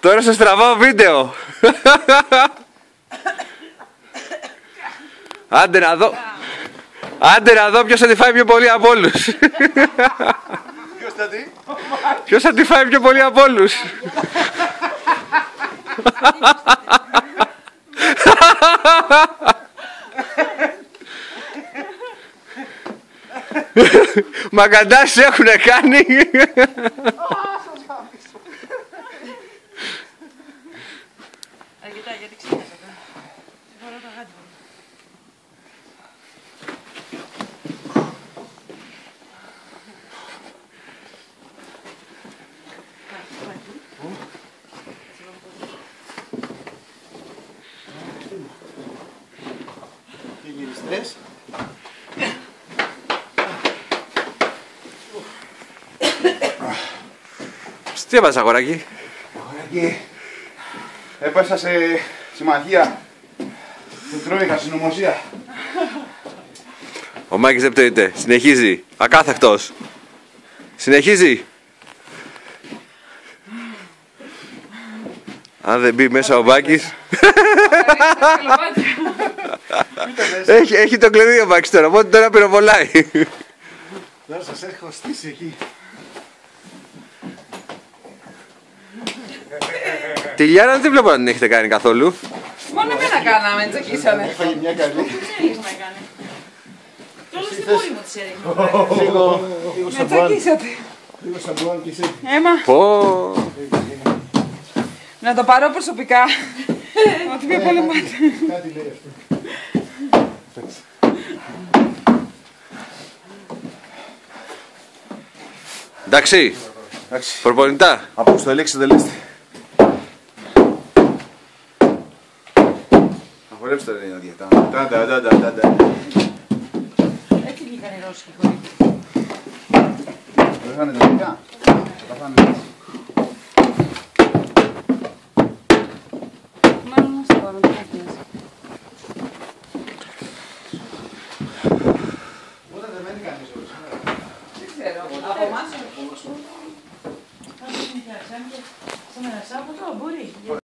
Τώρα σας τραβάω βίντεο. Άντε να δω. Άντε να δω ποιος θα τη φάει πιο πολύ από όλους. Ποιος θα τη φάει πιο πολύ από όλους. Μαγκαντάσεις έχουνε κάνει. Αρκετά, γιατί ξέχασα. Φορώ τα γάντι μου. Τι γυριστές. Τι έπαθες αγοράκι. Αγοράκι. Έπεσα σε συμμαχία. Του Τρόικα, συνωμοσία. Ο Μάκης δεν πτωείται. Συνεχίζει. Ακάθεκτος. Συνεχίζει. Αν δεν μπει μέσα ο Μάκης. Έχει το κλειδί ο Μάκης τώρα, οπότε τώρα πυροβολάει. Τώρα σας έχω στήσει εκεί. Τη Λιάνα δεν βλέπω να την έχετε κάνει καθόλου. Μόνο εμένα κάναμε, τσακίσανε. Έφαγε μια καλή. Τι θέλεις να κάνει. Τώρα στην πόλη μου τις έδειχνε. Λίγο Με σαμπουάν. τσακίσατε. Λίγο σαμπουάν και εσύ. Έμα, Πω. να το πάρω προσωπικά. Ότι με πολεμάτε. Κάτι λέει αυτό. Εντάξει. Εντάξει. Προπονητά. Αποστολή εξετελέστη. Αγορέψτε ρε διατά. Έτσι βγήκαν οι Ρώσικοι χωρί. Δεν είχανε τα δικά. Θα τα φάνε έτσι. Μάλλον να σε πάρω, τι έφτιασε. Όταν δεν μένει κανείς όλος. Δεν ξέρω, από εμάς. Αν δεν είναι σαν ένα Σάββατο, μπορεί.